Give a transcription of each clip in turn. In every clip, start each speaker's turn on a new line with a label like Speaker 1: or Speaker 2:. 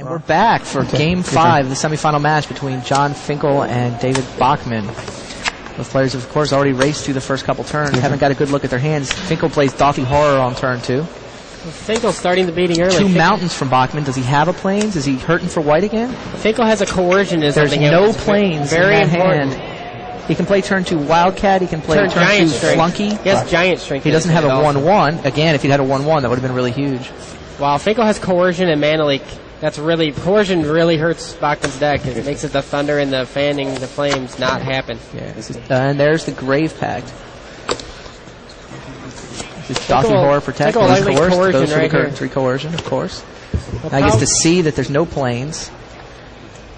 Speaker 1: And we're back for Game 5 of the semifinal match between Jon Finkel and David Bachman. Both players, of course, already raced through the first couple turns. Haven't got a good look at their hands. Finkel plays Dauthy Horror on turn 2.
Speaker 2: Well, Finkel's starting the beating early.
Speaker 1: 2 mountains from Bachman. Does he have a plains? Is he hurting for white again?
Speaker 2: Finkel has a coercion.
Speaker 1: There's no plains
Speaker 2: very
Speaker 1: in that
Speaker 2: important.
Speaker 1: hand. He can play turn 2 Wildcat. He can play turn 2
Speaker 2: strength.
Speaker 1: Flunky.
Speaker 2: He has giant strength.
Speaker 1: He doesn't have a 1-1. Again, if he'd had a 1-1, that would have been really huge.
Speaker 2: While Finkel has coercion and mana leak. Coercion really hurts Bachman's deck. It makes it the thunder and the fanning the flames not happen.
Speaker 1: Yeah, and there's the Grave Pact. This is Dauthy Horror Protect. Goes for the curtain 3 coercion, of course. Now he gets to see that there's no planes.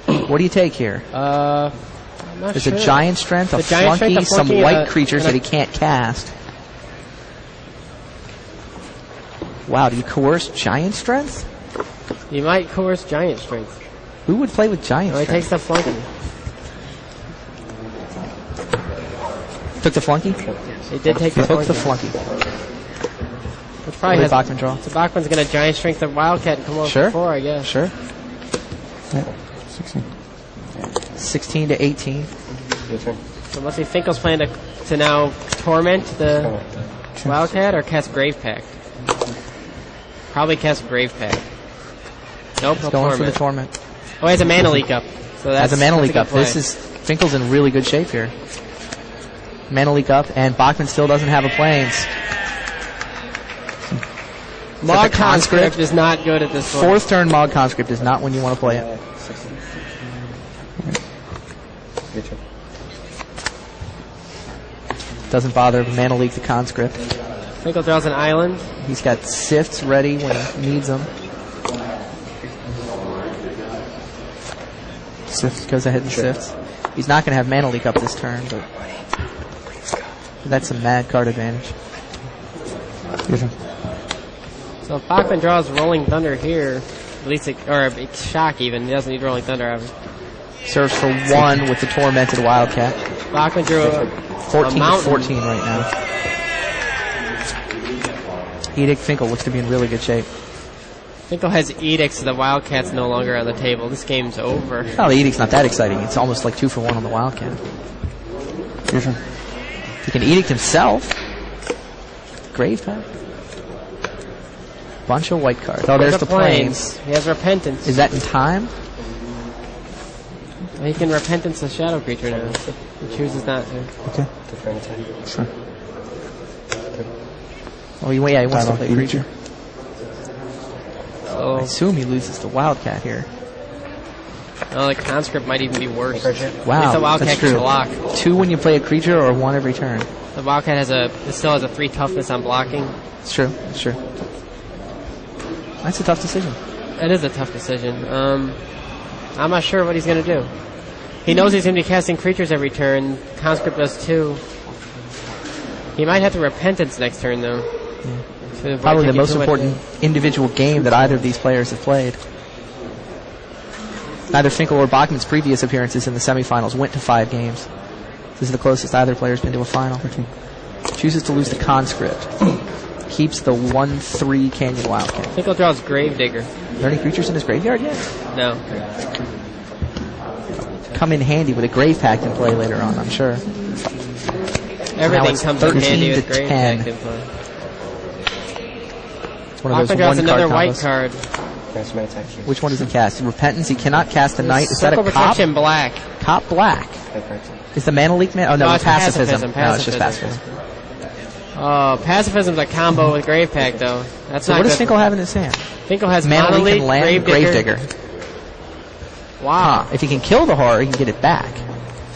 Speaker 1: What do you take here? There's a Giant Strength, a Flunky, some white creatures that he can't cast. Wow, do you coerce Giant Strength?
Speaker 2: You might coerce Giant Strength.
Speaker 1: Who would play with Giant Strength?
Speaker 2: He takes the Flunky.
Speaker 1: Took the Flunky?
Speaker 2: He did take the Flunky.
Speaker 1: Took the Flunky.
Speaker 2: Which probably has
Speaker 1: Bachman draw.
Speaker 2: So Bachman's going to Giant Strength the Wildcat and come over before, I guess.
Speaker 1: Sure.
Speaker 3: Yeah.
Speaker 1: 16 to 18.
Speaker 2: So let's see, Finkel's planning to now torment the Wildcat or cast Grave Pact. Probably cast Grave Pact. Nope,
Speaker 1: he's going for the torment.
Speaker 2: Oh, he has a mana leak up. So that's
Speaker 1: has a mana leak up. Finkel's in really good shape here. Mana leak up, and Bachman still doesn't have a plains.
Speaker 2: Log Conscript is not good at this point.
Speaker 1: 4th turn Log Conscript is not when you want to play it. Doesn't bother mana leak the Conscript.
Speaker 2: Finkel draws an island.
Speaker 1: He's got Sifts ready when he needs them. Sifts goes ahead and sifts. He's not going to have mana leak up this turn, but that's a mad card advantage.
Speaker 2: So if Bachman draws Rolling Thunder here, at least or Shock even, he doesn't need Rolling Thunder ever.
Speaker 1: Serves for 1 with the tormented Wildcat.
Speaker 2: Bachman drew a
Speaker 1: 14 to 14 right now. Edict Finkel looks to be in really good shape.
Speaker 2: Finkel has Edicts, so the Wildcat's no longer on the table. This game's over.
Speaker 1: Oh, the Edict's not that exciting. It's almost like 2 for 1 on the Wildcat. He can Edict himself. Grave Pact. Bunch of white cards. Oh, there's the plains.
Speaker 2: He has Repentance.
Speaker 1: Is that in time?
Speaker 2: He can Repentance a shadow creature now. He chooses not to.
Speaker 3: Okay. Sure.
Speaker 1: Oh, he wants to play a creature.
Speaker 2: So
Speaker 1: I assume he loses the Wildcat here.
Speaker 2: Oh, the Conscript might even be worse.
Speaker 1: Wow,
Speaker 2: the Wildcat
Speaker 1: that's true.
Speaker 2: Block.
Speaker 1: 2 when you play a creature, or 1 every turn.
Speaker 2: The Wildcat still has a 3 toughness on blocking.
Speaker 1: It's true. It's true. That's a tough decision.
Speaker 2: It is a tough decision. I'm not sure what he's going to do. He knows he's going to be casting creatures every turn. Conscript does 2. He might have to Repentance next turn, though.
Speaker 1: Yeah. Probably the most important individual game that either of these players have played. Neither Finkel or Bachman's previous appearances in the semifinals went to 5 games. This is the closest either player's been to a final. Chooses to lose the Conscript. Keeps the 1/3 Canyon Wildcat.
Speaker 2: Finkel draws Gravedigger.
Speaker 1: Are there any creatures in his graveyard yet?
Speaker 2: No.
Speaker 1: Come in handy with a Grave Pact in play later on, I'm sure.
Speaker 2: Everything comes in handy with Grave Pact in play.
Speaker 1: It's one of those
Speaker 2: draws another
Speaker 1: white
Speaker 2: white card.
Speaker 1: Which one does he cast? Repentance. He cannot cast a Knight. Is that a cop?
Speaker 2: Protection Black.
Speaker 1: Cop Black. Is the mana leak man? Oh no, it's Pacifism. No, it's just Pacifism.
Speaker 2: Oh, Pacifism's a combo with Grave Pact, though. That's
Speaker 1: so
Speaker 2: not
Speaker 1: what
Speaker 2: good.
Speaker 1: does Finkel have in his hand?
Speaker 2: Finkel has
Speaker 1: mana leak and land,
Speaker 2: Gravedigger. Wow.
Speaker 1: If he can kill the horror, he can get it back.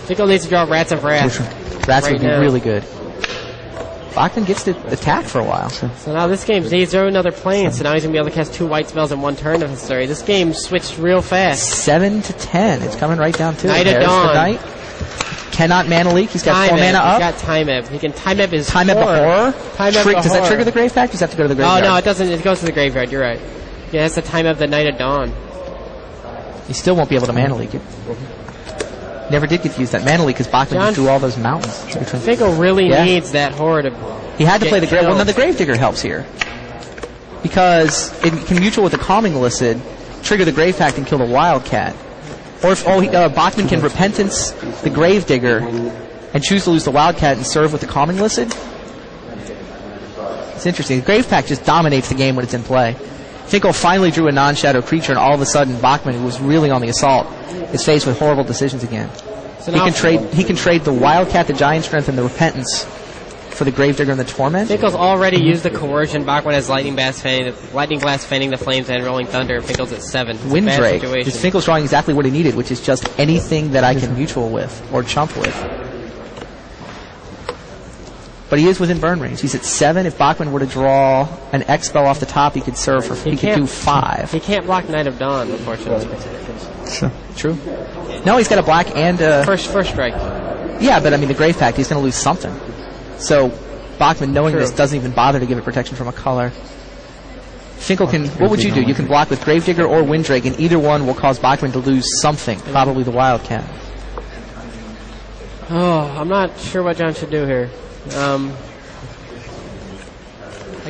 Speaker 2: Finkel needs to draw Rats of Wrath.
Speaker 1: Rats would be really good. Bachman gets to attack for a while.
Speaker 2: So now this game, he's drawing another plane, so now he's going to be able to cast 2 white spells in 1 turn if necessary. This game switched real fast.
Speaker 1: 7 to 10. It's coming right down to it.
Speaker 2: Night of Dawn.
Speaker 1: The Knight. Cannot mana leak. He's got 4 mana up.
Speaker 2: He's got Time Ebb. He can Time Ebb his
Speaker 1: Time Ebb the Horror. Does that trigger the Grave Pact? Does that have to go to the graveyard?
Speaker 2: Oh, no, it doesn't. It goes to the graveyard. You're right. Yeah, that's the Time Ebb the Night of Dawn.
Speaker 1: He still won't be able to mana leak it. Never did get to use that mana leak because Bachman just drew all those mountains.
Speaker 2: Finkel really needs that horror to.
Speaker 1: He had to play the Grave. Well, no, the Gravedigger helps here because it can mutual with the Calming Illicid. trigger the Grave Pact and kill the Wildcat. Or if Bachman can Repentance the Gravedigger and choose to lose the Wildcat and serve with the Calming Licid. It's interesting. The Grave Pact just dominates the game when it's in play. Finkel finally drew a non-shadow creature, and all of a sudden Bachman, who was really on the assault, is faced with horrible decisions again. So he can trade the Wildcat, the Giant Strength, and the Repentance for the Gravedigger and the Torment.
Speaker 2: Finkel's already used the Coercion. Bachman has Lightning Blast fanning the Flames and Rolling Thunder. Finkel's at 7.
Speaker 1: Winddrake. Because Finkel's drawing exactly what he needed, which is just anything that I can mutual with or chump with. But he is within burn range. He's at 7. If Bachman were to draw an X-Spell off the top, he could serve for. He could do 5.
Speaker 2: He can't block Knight of Dawn, unfortunately.
Speaker 1: Sure. True. No, he's got a black and
Speaker 2: first strike.
Speaker 1: Yeah, but I mean the Grave Pact, he's going to lose something. So Bachman, knowing this, doesn't even bother to give it protection from a color. Finkel can. What would you do? You can block with Gravedigger or Winddrake, and either one will cause Bachman to lose something. Probably the Wildcat.
Speaker 2: Oh, I'm not sure what Jon should do here. I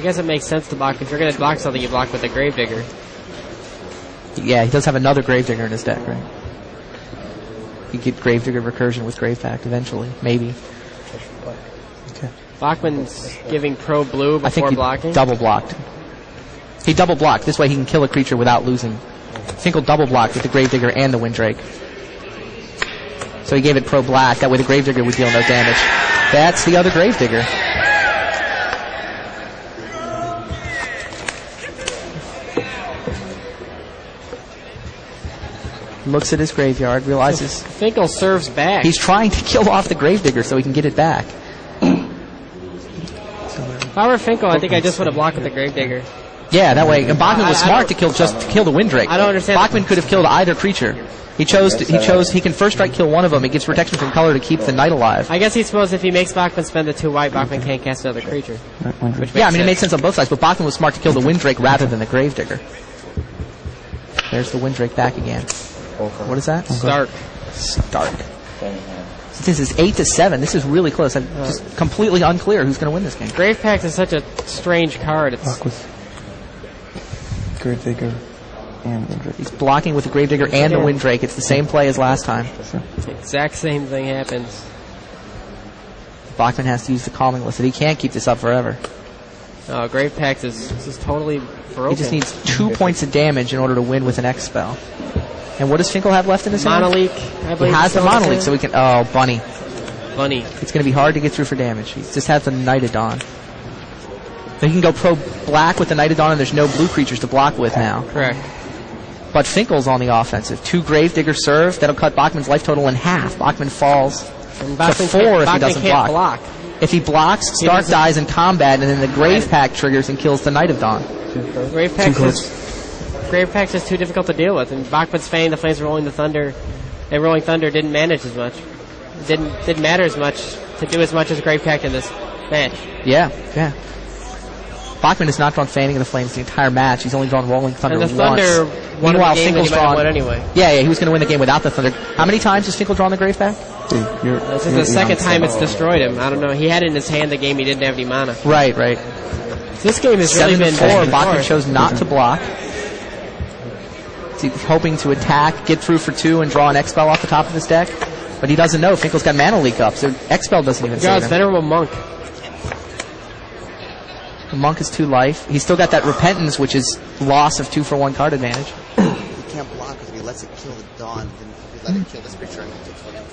Speaker 2: guess it makes sense to block. If you're going to block something, you block with the Gravedigger.
Speaker 1: Yeah, he does have another Gravedigger in his deck, right? You get Gravedigger Recursion with Grave Pact eventually, maybe.
Speaker 2: Okay. Bachman's giving pro blue before blocking.
Speaker 1: Double blocked. He double blocked. This way he can kill a creature without losing. Finkel double blocked with the Gravedigger and the Winddrake. So he gave it pro black. That way the Gravedigger would deal no damage. That's the other Gravedigger. Looks at his graveyard, realizes...
Speaker 2: Finkel serves back.
Speaker 1: He's trying to kill off the Gravedigger so he can get it back.
Speaker 2: If I were Finkel, I think I just would have blocked with the Gravedigger.
Speaker 1: Yeah, that way. And Bachman was smart to kill the Winddrake.
Speaker 2: I don't understand.
Speaker 1: Bachman could have killed either creature. He chose. He can first strike kill one of them. It gets protection from color to keep the Knight alive.
Speaker 2: I guess he suppose if he makes Bachman spend the 2 white, Bachman can't cast another creature.
Speaker 1: Yeah, I mean it made sense on both sides. But Bachman was smart to kill the Winddrake rather than the Gravedigger. There's the Winddrake back again. What is that?
Speaker 2: Stark.
Speaker 1: This is 8-7. This is really close. I'm just completely unclear who's going to win this game.
Speaker 2: Grave Pact is such a strange card. It's
Speaker 3: Gravedigger and Winddrake.
Speaker 1: He's blocking with the Gravedigger and the Winddrake. It's the same play as last time.
Speaker 2: The exact same thing happens.
Speaker 1: Bachman has to use the Calming Licid. He can't keep this up forever.
Speaker 2: Oh, Grave Pact is totally broken.
Speaker 1: He just needs 2 points of damage in order to win with an X spell. And what does Finkel have left in his hand?
Speaker 2: Monoleak, I believe.
Speaker 1: He has the Monoleak, so we can... Oh, Bunny.
Speaker 2: Bunny.
Speaker 1: It's going to be hard to get through for damage. He just has the Knight of Dawn. He can go pro-black with the Knight of Dawn, and there's no blue creatures to block with now.
Speaker 2: Correct.
Speaker 1: But Finkel's on the offensive. 2 Gravedigger serve. That'll cut Bachman's life total in half. Bachman falls to 4 if he doesn't block. If he blocks, Stark dies in combat, and then the Grave Pact triggers and kills the Knight of Dawn.
Speaker 2: Grave Pact is too difficult to deal with, and Bachman's fanning the Flames, Rolling the Thunder, and Rolling Thunder didn't manage as much. Didn't matter as much to do as much as Grave Pact in this match.
Speaker 1: Yeah. Bachman has not drawn Fanning of the Flames the entire match. He's only drawn Rolling Thunder once.
Speaker 2: And the Thunder won the game that he might have won anyway.
Speaker 1: Yeah, he was going to win the game without the Thunder. How many times has Finkel drawn the Grave Pact?
Speaker 2: This is the second time it's destroyed him. I don't know. He had it in his hand the game he didn't have any mana.
Speaker 1: Right.
Speaker 2: This game has really been
Speaker 1: 7-4. Bachman chose not to block. He's hoping to attack, get through for 2, and draw an X-Spell off the top of his deck. But he doesn't know. Finkel's got Mana Leak up, so X-Spell doesn't even save him.
Speaker 2: Venerable Monk.
Speaker 1: The Monk is 2 life. He's still got that Repentance, which is loss of 2 for 1 card advantage.
Speaker 4: He can't block because if he lets it kill the Dawn, then if he let it kill this creature, it takes 1 damage.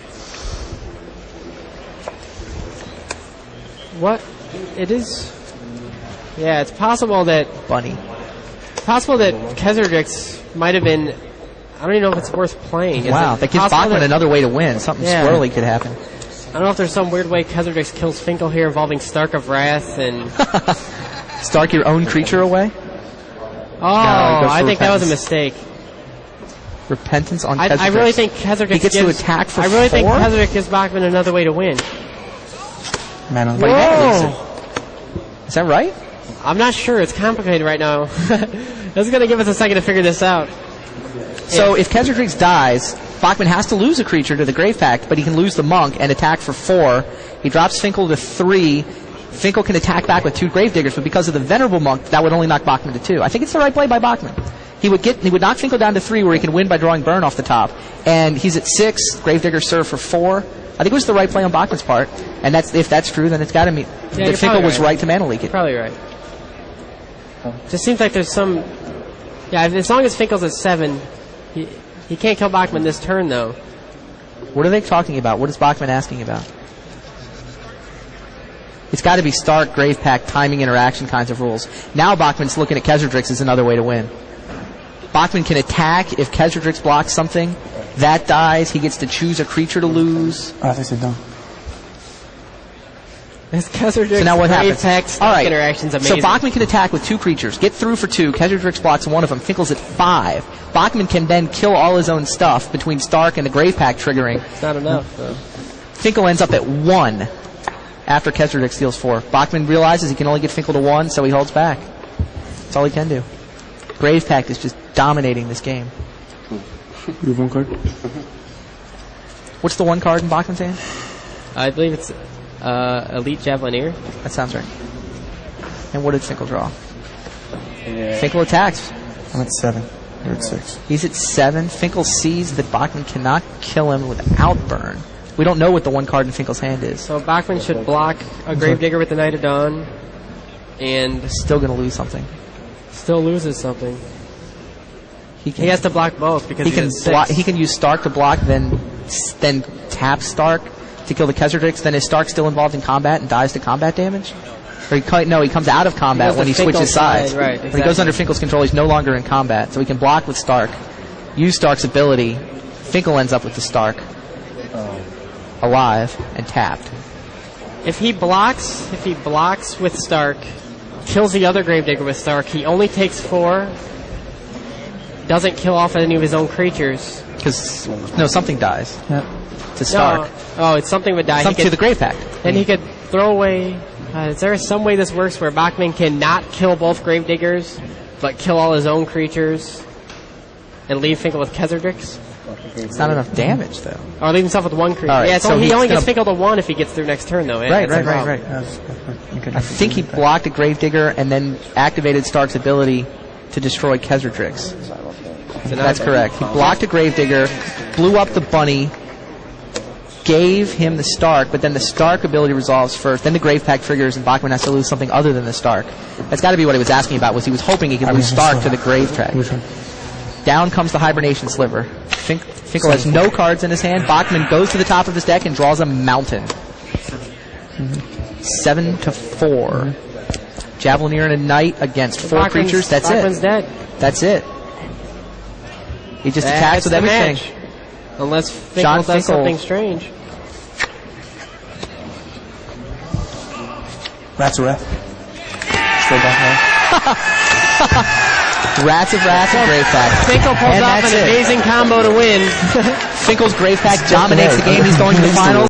Speaker 2: What? It is... Yeah, it's possible that...
Speaker 1: Bunny.
Speaker 2: It's possible that Kezardrix might have been... I don't even know if it's worth playing.
Speaker 1: Wow, that gives Bachman another way to win. Something swirly could happen.
Speaker 2: I don't know if there's some weird way Kezardrix kills Finkel here involving Stark of Wrath and...
Speaker 1: Stark your own creature away?
Speaker 2: Oh, no, I think that was a mistake.
Speaker 1: Repentance on Kezardrix.
Speaker 2: I really think Kezardrix
Speaker 1: gets to attack for 4?
Speaker 2: I really think Kezardrix gives Bachman another way to win.
Speaker 1: Is that right?
Speaker 2: I'm not sure. It's complicated right now. This is going to give us a second to figure this out.
Speaker 1: So if Kezardrix dies, Bachman has to lose a creature to the Grave Pact, but he can lose the Monk and attack for 4. He drops Finkel to 3. Finkel can attack back with 2 Gravediggers, but because of the Venerable Monk, that would only knock Bachman to 2. I think it's the right play by Bachman. he would knock Finkel down to 3 where he can win by drawing burn off the top. And he's at 6. Gravedigger serve for 4. I think it was the right play on Bachman's part. And if that's true, then it's got to mean that Finkel was right to mana leak it.
Speaker 2: You're probably right. Just seems like there's some... Yeah, as long as Finkel's at 7, he can't kill Bachman this turn, though.
Speaker 1: What are they talking about? What is Bachman asking about? It's got to be Stark, Grave Pact, timing, interaction kinds of rules. Now Bachman's looking at Kesardrix as another way to win. Bachman can attack if Kesardrix blocks something. That dies. He gets to choose a creature to lose.
Speaker 3: I think it's done.
Speaker 2: So
Speaker 1: now what happens?
Speaker 2: All right. Interaction's amazing.
Speaker 1: So Bachman can attack with 2 creatures, get through for 2. Kesardrix blocks one of them. Finkel's at 5. Bachman can then kill all his own stuff between Stark and the Grave Pact triggering.
Speaker 2: It's not enough, though.
Speaker 1: Finkel ends up at 1 after Kesardrix deals 4. Bachman realizes he can only get Finkel to 1, so he holds back. That's all he can do. Grave Pact is just dominating this game.
Speaker 3: You have 1 card?
Speaker 1: What's the 1 card in Bachman's hand?
Speaker 2: I believe it's Elite Javelineer.
Speaker 1: That sounds right. And what did Finkel draw? Yeah. Finkel attacks.
Speaker 3: I'm at 7. You're at 6.
Speaker 1: He's at 7. Finkel sees that Bachman cannot kill him without burn. We don't know what the 1 card in Finkel's hand is.
Speaker 2: So Bachman should block a Gravedigger with the Knight of Dawn, and
Speaker 1: still going to lose something.
Speaker 2: Still loses something. He has to block both because
Speaker 1: he can use Stark to block, then tap Stark to kill the Kesardrix. Then is Stark still involved in combat and dies to combat damage? Or he comes out of combat when he switches sides.
Speaker 2: Right, exactly.
Speaker 1: When he goes under Finkel's control, he's no longer in combat, so he can block with Stark, use Stark's ability. Finkel ends up with the Stark alive and tapped.
Speaker 2: If he blocks with Stark, kills the other Gravedigger with Stark, he only takes 4. Doesn't kill off any of his own creatures.
Speaker 1: Because something dies. Yep. To Stark.
Speaker 2: No. It's something would die.
Speaker 1: To the Grave Pact.
Speaker 2: Then he could throw away. Is there some way this works where Bachman can not kill both Gravediggers, but kill all his own creatures, and leave Finkel with Kesardrix?
Speaker 1: It's not enough damage, though.
Speaker 2: Or leave himself with 1 creature.
Speaker 1: Right,
Speaker 2: yeah, he only gets Finkel to 1 if he gets through next turn, though.
Speaker 1: Right. I think he blocked a Gravedigger and then activated Stark's ability to destroy Kesardrix. So that's correct. He blocked a Gravedigger, blew up the bunny, gave him the Stark, but then the Stark ability resolves first. Then the Grave Pact triggers, and Bachman has to lose something other than the Stark. That's got to be what he was asking about. Was he was hoping he could lose Stark to the Grave Pact. Down comes the Hibernation Sliver. Finkel has no cards in his hand. Bachman goes to the top of his deck and draws a mountain. 7-4. Javelineer and a Knight against 4 creatures. That's
Speaker 2: Bachman's
Speaker 1: it.
Speaker 2: Dead.
Speaker 1: That's it. He just attacks with everything.
Speaker 2: Match. Unless Finkel does something strange.
Speaker 3: Rats of Wrath. Still back now.
Speaker 1: Rats of Wrath and Grave Pact.
Speaker 2: Finkel pulls off an amazing combo to win.
Speaker 1: Finkel's Grave Pact dominates the game. He's going to the finals.